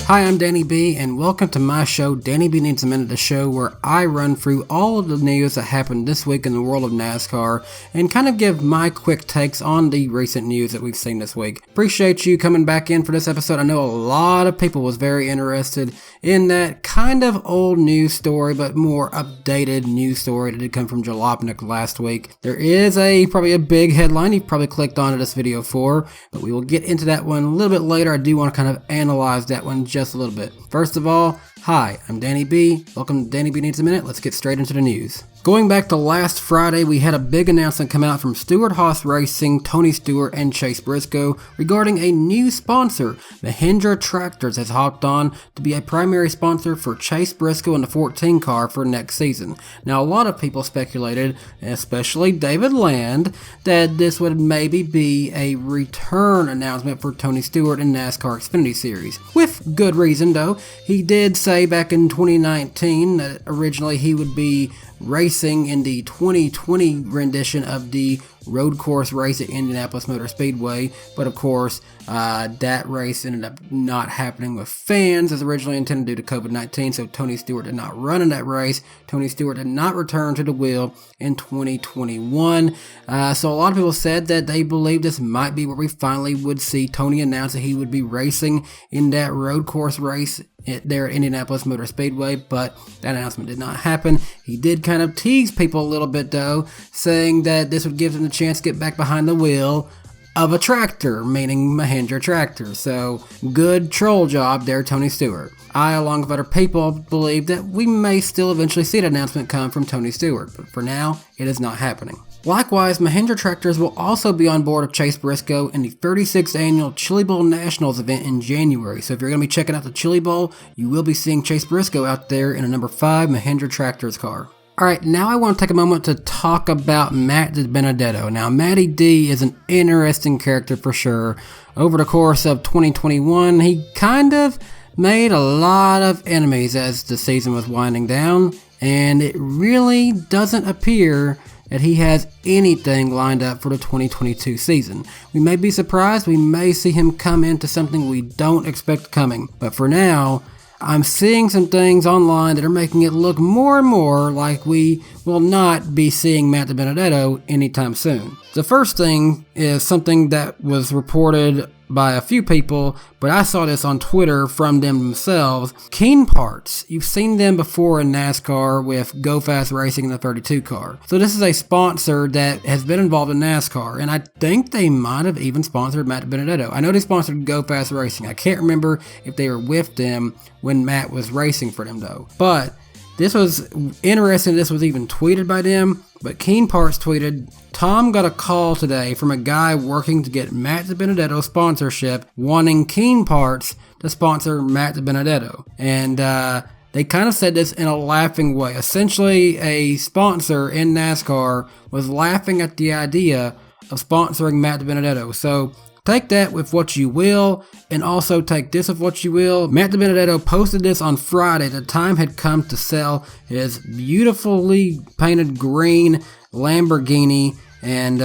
Hi, I'm Danny B, and welcome to my show, Danny B Needs a Minute, the show where I run through all of the news that happened this week in the world of NASCAR and kind of give my quick takes on the recent news that we've seen this week. Appreciate you coming back in for this episode. I know a lot of people was very interested in that kind of old news story, but more updated news story that did come from Jalopnik last week. There is probably a big headline you've probably clicked on to this video for, but we will get into that one a little bit later. I do want to kind of analyze that one just a little bit. First of all, hi, I'm Danny B. Welcome to Danny B Needs a Minute. Let's get straight into the news. Going back to last Friday, we had a big announcement come out from Stewart Haas Racing, Tony Stewart, and Chase Briscoe regarding a new sponsor. Mahindra Tractors has hopped on to be a primary sponsor for Chase Briscoe and the 14 car for next season. Now, a lot of people speculated, especially David Land, that this would maybe be a return announcement for Tony Stewart in NASCAR Xfinity Series. With good reason, though. He did say back in 2019 that originally he would be racing in the 2020 rendition of the road course race at Indianapolis Motor Speedway, but of course that race ended up not happening with fans as originally intended due to COVID-19, so Tony Stewart did not run in that race. Tony Stewart did not return to the wheel in 2021, so a lot of people said that they believe this might be where we finally would see Tony announce that he would be racing in that road course race there at Indianapolis Motor Speedway, but that announcement did not happen. He did kind of tease people a little bit though, saying that this would give him the chance to get back behind the wheel of a tractor, meaning Mahindra Tractor. So good troll job there, Tony Stewart. I, along with other people, believe that we may still eventually see an announcement come from Tony Stewart, but for now, it is not happening. Likewise, Mahindra Tractors will also be on board of Chase Briscoe in the 36th annual Chili Bowl Nationals event in January. So if you're going to be checking out the Chili Bowl, you will be seeing Chase Briscoe out there in a number 5 Mahindra Tractors car. Alright, now I want to take a moment to talk about Matt Dibenedetto. Now, Matty D is an interesting character for sure. Over the course of 2021, he kind of made a lot of enemies as the season was winding down, and it really doesn't appear that he has anything lined up for the 2022 season. We may be surprised, we may see him come into something we don't expect coming, but for now, I'm seeing some things online that are making it look more and more like we will not be seeing Matt Dibenedetto anytime soon. The first thing is something that was reported by a few people, but I saw this on Twitter from them themselves. Keen Parts. You've seen them before in NASCAR with Go Fast Racing in the 32 car. So this is a sponsor that has been involved in NASCAR, and I think they might have even sponsored Matt Dibenedetto. I know they sponsored Go Fast Racing. I can't remember if they were with them when Matt was racing for them though. But this was interesting. This was even tweeted by them, but Keen Parts tweeted, Tom got a call today from a guy working to get Matt Dibenedetto sponsorship, wanting Keen Parts to sponsor Matt Dibenedetto. And they kind of said this in a laughing way. Essentially, a sponsor in NASCAR was laughing at the idea of sponsoring Matt Dibenedetto. So take that with what you will, and also take this with what you will. Matt Dibenedetto posted this on Friday. The time had come to sell his beautifully painted green Lamborghini, and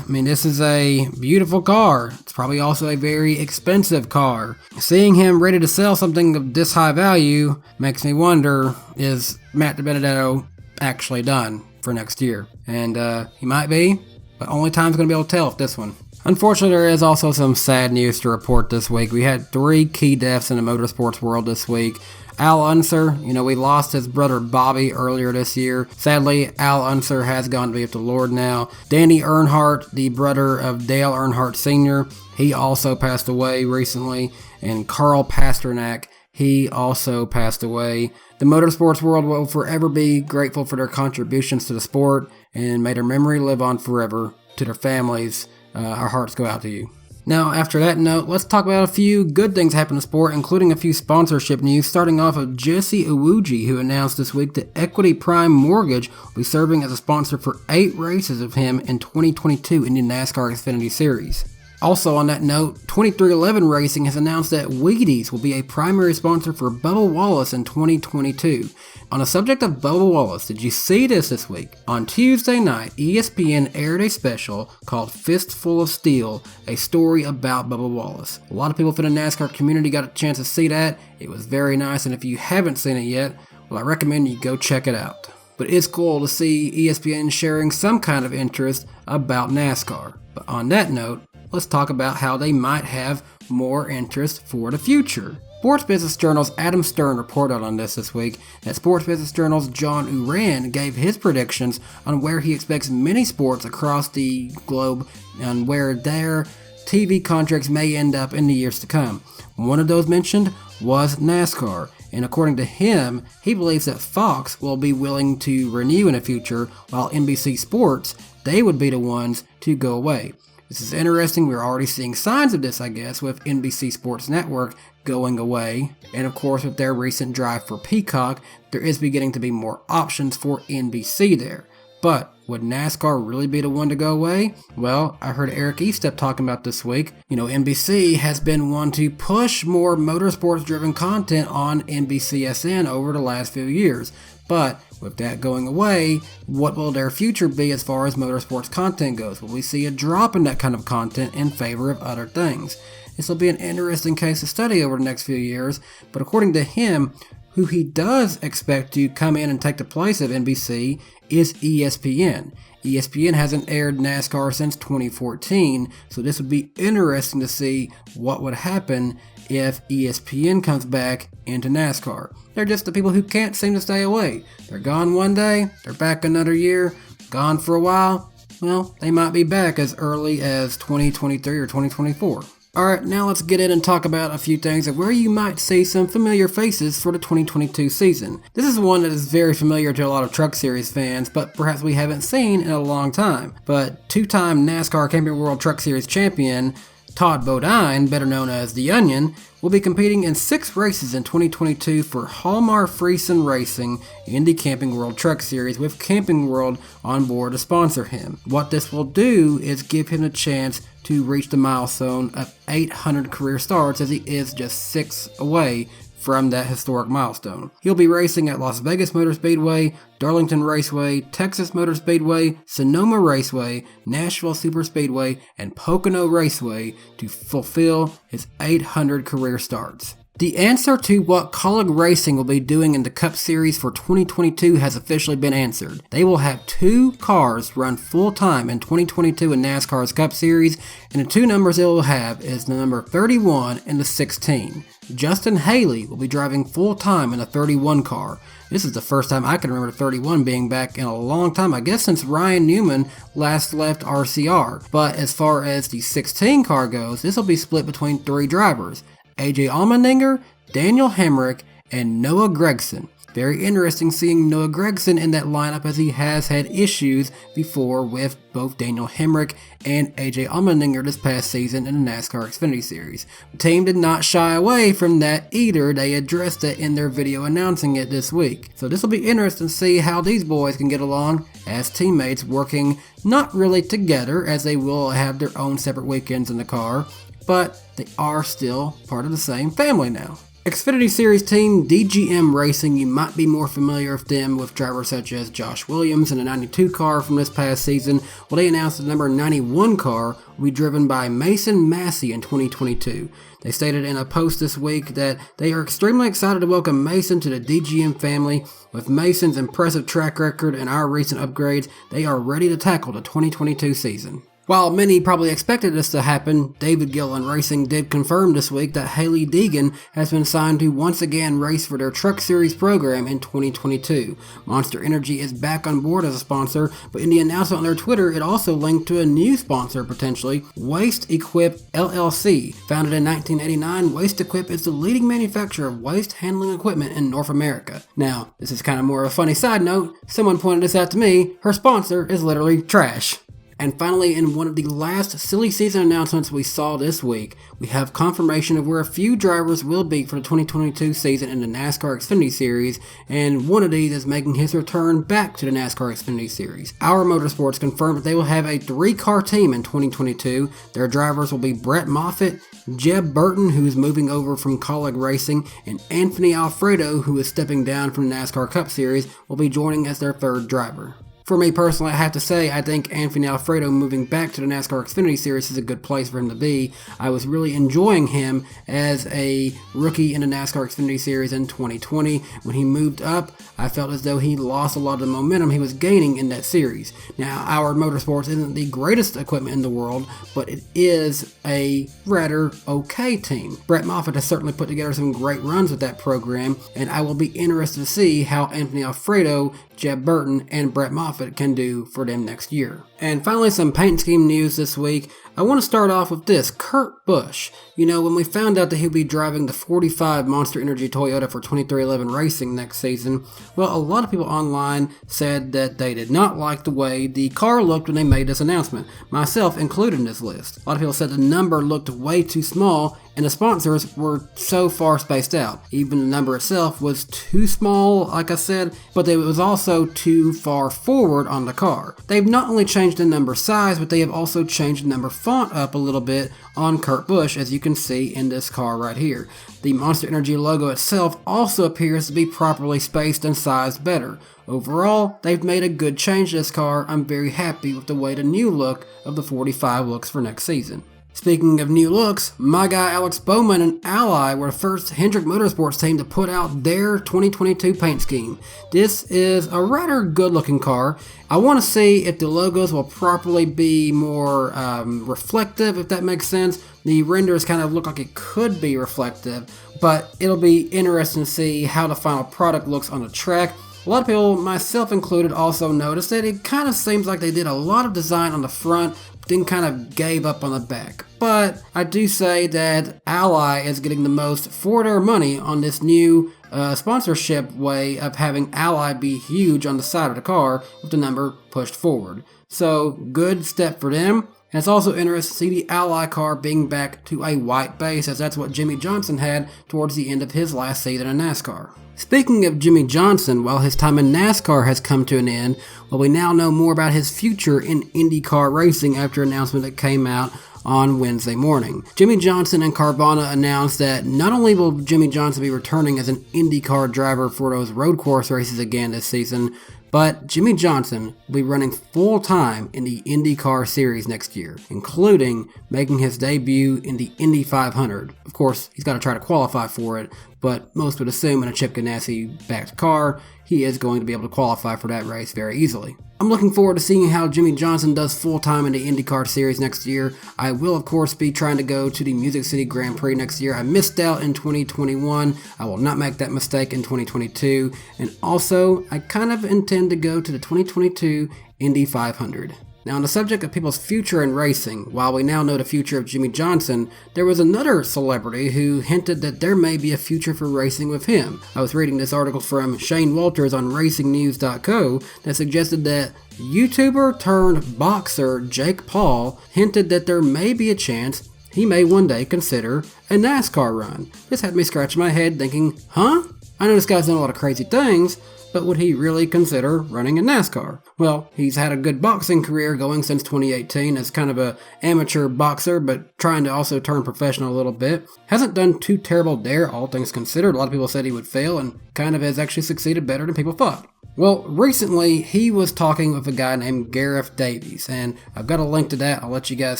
this is a beautiful car. It's probably also a very expensive car. Seeing him ready to sell something of this high value makes me wonder, is Matt Dibenedetto actually done for next year? And he might be, but only time's going to be able to tell with this one. Unfortunately, there is also some sad news to report this week. We had 3 key deaths in the motorsports world this week. Al Unser, we lost his brother Bobby earlier this year. Sadly, Al Unser has gone to be with the Lord now. Danny Earnhardt, the brother of Dale Earnhardt Sr., he also passed away recently. And Carl Pasternak, he also passed away. The motorsports world will forever be grateful for their contributions to the sport, and may their memory live on forever. To their families, our hearts go out to you. Now, after that note, let's talk about a few good things happening in the sport, including a few sponsorship news, starting off with Jesse Iwuji, who announced this week that Equity Prime Mortgage will be serving as a sponsor for 8 races of him in 2022 in the NASCAR Xfinity Series. Also on that note, 2311 Racing has announced that Wheaties will be a primary sponsor for Bubba Wallace in 2022. On the subject of Bubba Wallace, did you see this week? On Tuesday night, ESPN aired a special called Fistful of Steel, a story about Bubba Wallace. A lot of people from the NASCAR community got a chance to see that. It was very nice, and if you haven't seen it yet, well, I recommend you go check it out. But it's cool to see ESPN sharing some kind of interest about NASCAR. But on that note, let's talk about how they might have more interest for the future. Sports Business Journal's Adam Stern reported on this week that Sports Business Journal's John Uran gave his predictions on where he expects many sports across the globe and where their TV contracts may end up in the years to come. One of those mentioned was NASCAR, and according to him, he believes that Fox will be willing to renew in the future, while NBC Sports, they would be the ones to go away. This is interesting. We're already seeing signs of this, I guess, with NBC Sports Network going away. And of course, with their recent drive for Peacock, there is beginning to be more options for NBC there. But would NASCAR really be the one to go away? Well, I heard Eric Estep talking about this week. NBC has been one to push more motorsports-driven content on NBCSN over the last few years. But with that going away, what will their future be as far as motorsports content goes? Will we see a drop in that kind of content in favor of other things? This will be an interesting case of study over the next few years, but according to him, who he does expect to come in and take the place of NBC is ESPN. ESPN hasn't aired NASCAR since 2014, so this would be interesting to see what would happen if ESPN comes back into NASCAR. They're just the people who can't seem to stay away. They're gone one day, they're back another year, gone for a while. Well, they might be back as early as 2023 or 2024. Alright, now let's get in and talk about a few things of where you might see some familiar faces for the 2022 season. This is one that is very familiar to a lot of Truck Series fans, but perhaps we haven't seen in a long time. But two-time NASCAR Camping World Truck Series champion Todd Bodine, better known as The Onion, will be competing in 6 races in 2022 for Hallmark Friesen Racing in the Camping World Truck Series, with Camping World on board to sponsor him. What this will do is give him a chance to reach the milestone of 800 career starts, as he is just 6 away from that historic milestone. He'll be racing at Las Vegas Motor Speedway, Darlington Raceway, Texas Motor Speedway, Sonoma Raceway, Nashville Super Speedway, and Pocono Raceway to fulfill his 800 career starts. The answer to what Kaulig Racing will be doing in the Cup Series for 2022 has officially been answered. They will have 2 cars run full-time in 2022 in NASCAR's Cup Series, and the 2 numbers it will have is the number 31 and the 16. Justin Haley will be driving full-time in the 31 car. This is the first time I can remember 31 being back in a long time, I guess since Ryan Newman last left RCR. But as far as the 16 car goes, this will be split between 3 drivers: AJ Allmendinger, Daniel Hemrick, and Noah Gragson. Very interesting seeing Noah Gragson in that lineup, as he has had issues before with both Daniel Hemrick and AJ Allmendinger this past season in the NASCAR Xfinity Series. The team did not shy away from that either. They addressed it in their video announcing it this week. So this will be interesting to see how these boys can get along as teammates, working not really together, as they will have their own separate weekends in the car, but they are still part of the same family now. Xfinity Series team DGM Racing, you might be more familiar with them with drivers such as Josh Williams in a 92 car from this past season. Well, they announced the number 91 car will be driven by Mason Massey in 2022. They stated in a post this week that they are extremely excited to welcome Mason to the DGM family. With Mason's impressive track record and our recent upgrades, they are ready to tackle the 2022 season. While many probably expected this to happen, David Gillen Racing did confirm this week that Hailie Deegan has been signed to once again race for their Truck Series program in 2022. Monster Energy is back on board as a sponsor, but in the announcement on their Twitter, it also linked to a new sponsor potentially, Waste Equip LLC. Founded in 1989, Waste Equip is the leading manufacturer of waste handling equipment in North America. Now, this is kind of more of a funny side note. Someone pointed this out to me. Her sponsor is literally trash. And finally, in one of the last silly season announcements we saw this week, we have confirmation of where a few drivers will be for the 2022 season in the NASCAR Xfinity Series, and one of these is making his return back to the NASCAR Xfinity Series. Our Motorsports confirmed that they will have a 3-car team in 2022. Their drivers will be Brett Moffitt, Jeb Burton, who is moving over from Kaulig Racing, and Anthony Alfredo, who is stepping down from the NASCAR Cup Series, will be joining as their 3rd driver. For me personally, I have to say, I think Anthony Alfredo moving back to the NASCAR Xfinity Series is a good place for him to be. I was really enjoying him as a rookie in the NASCAR Xfinity Series in 2020. When he moved up, I felt as though he lost a lot of the momentum he was gaining in that series. Now, our Motorsports isn't the greatest equipment in the world, but it is a rather okay team. Brett Moffitt has certainly put together some great runs with that program, and I will be interested to see how Anthony Alfredo, Jeb Burton, and Brett Moffitt can do for them next year. And finally, some paint scheme news this week. I want to start off with this. Kurt Busch. You know, when we found out that he'll be driving the 45 Monster Energy Toyota for 2311 Racing next season, well, a lot of people online said that they did not like the way the car looked when they made this announcement, myself included in this list. A lot of people said the number looked way too small and the sponsors were so far spaced out. Even the number itself was too small, like I said, but it was also too far forward on the car. They've not only changed the number size, but they have also changed the number font up a little bit on Kurt Busch, as you can see in this car right here. The Monster Energy logo itself also appears to be properly spaced and sized better. Overall, they've made a good change to this car. I'm very happy with the way the new look of the 45 looks for next season. Speaking of new looks, my guy Alex Bowman and Ally were the first Hendrick Motorsports team to put out their 2022 paint scheme. This is a rather good looking car. I want to see if the logos will properly be more reflective, if that makes sense. The renders kind of look like it could be reflective, but it'll be interesting to see how the final product looks on the track. A lot of people, myself included, also noticed that it kind of seems like they did a lot of design on the front, then kind of gave up on the back. But I do say that Ally is getting the most for their money on this new sponsorship way of having Ally be huge on the side of the car with the number pushed forward. So, good step for them. And it's also interesting to see the Ally car being back to a white base, as that's what Jimmie Johnson had towards the end of his last season in NASCAR. Speaking of Jimmie Johnson, while his time in NASCAR has come to an end, well, we now know more about his future in IndyCar racing after an announcement that came out on Wednesday morning. Jimmie Johnson and Carvana announced that not only will Jimmie Johnson be returning as an IndyCar driver for those road course races again this season, but Jimmie Johnson will be running full-time in the IndyCar Series next year, including making his debut in the Indy 500. Of course, he's got to try to qualify for it, but most would assume in a Chip Ganassi-backed car, he is going to be able to qualify for that race very easily. I'm looking forward to seeing how Jimmie Johnson does full-time in the IndyCar Series next year. I will, of course, be trying to go to the Music City Grand Prix next year. I missed out in 2021. I will not make that mistake in 2022. And also, I kind of intend to go to the 2022 Indy 500. Now, on the subject of people's future in racing, while we now know the future of Jimmie Johnson, there was another celebrity who hinted that there may be a future for racing with him. I was reading this article from Shane Walters on RacingNews.co that suggested that YouTuber turned boxer Jake Paul hinted that there may be a chance he may one day consider a NASCAR run. This had me scratching my head thinking, huh? I know this guy's done a lot of crazy things, but would he really consider running in NASCAR? Well, he's had a good boxing career going since 2018 as kind of an amateur boxer, but trying to also turn professional a little bit. Hasn't done too terrible there, all things considered. A lot of people said he would fail, and kind of has actually succeeded better than people thought. Well, recently, he was talking with a guy named Gareth Davies, and I've got a link to that. I'll let you guys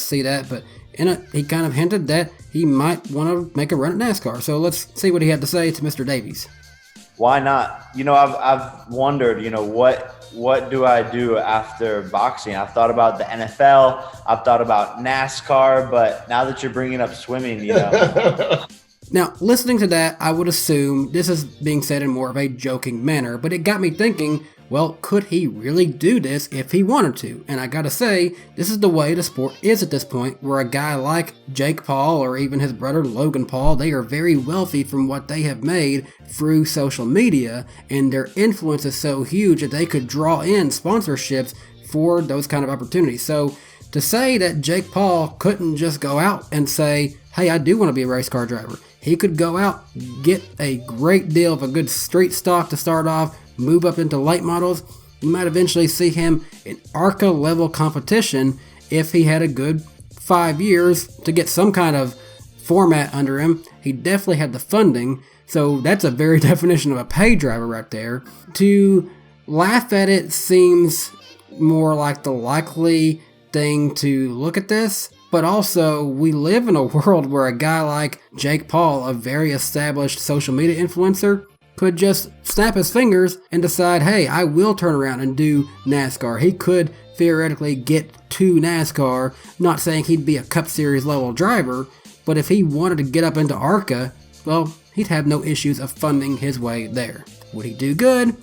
see that, but in it, he kind of hinted that he might want to make a run at NASCAR. So let's see what he had to say to Mr. Davies. Why not? You know, I've wondered, you know, what do I do after boxing? I've thought about the NFL, I've thought about NASCAR, but now that you're bringing up swimming, you know. Now, listening to that, I would assume this is being said in more of a joking manner, but it got me thinking, well, could he really do this if he wanted to? And I gotta say, this is the way the sport is at this point, where a guy like Jake Paul or even his brother Logan Paul, they are very wealthy from what they have made through social media, and their influence is so huge that they could draw in sponsorships for those kind of opportunities. So to say that Jake Paul couldn't just go out and say, hey, I do want to be a race car driver. He could go out, get a great deal of a good street stock to start off, move up into late models. You might eventually see him in ARCA level competition if he had a good 5 years to get some kind of format under him. He definitely had the funding, so that's a very definition of a pay driver right there. To laugh at it seems more like the likely thing to look at this, but also we live in a world where a guy like Jake Paul, a very established social media influencer, could just snap his fingers and decide, hey, I will turn around and do NASCAR. He could theoretically get to NASCAR, not saying he'd be a Cup Series level driver, but if he wanted to get up into ARCA, well, he'd have no issues of funding his way there. Would he do good?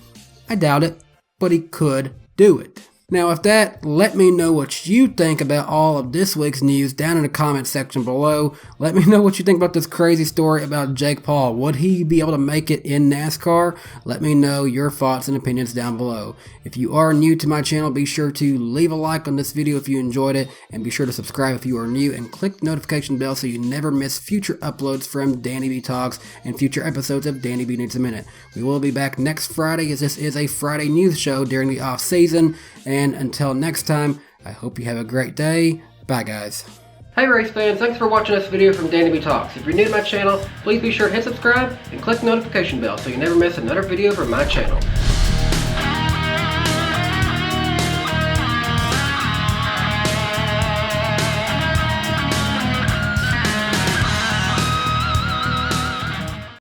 I doubt it, but he could do it. Now, with that, let me know what you think about all of this week's news down in the comment section below. Let me know what you think about this crazy story about Jake Paul. Would he be able to make it in NASCAR? Let me know your thoughts and opinions down below. If you are new to my channel, be sure to leave a like on this video if you enjoyed it, and be sure to subscribe if you are new, and click the notification bell so you never miss future uploads from DannyBTalks and future episodes of Danny B Needs a Minute. We will be back next Friday, as this is a Friday news show during the off season, and until next time, I hope you have a great day. Bye, guys. Hey race fans, thanks for watching this video from DannyBTalks. If you're new to my channel, please be sure to hit subscribe and click the notification bell so you never miss another video from my channel.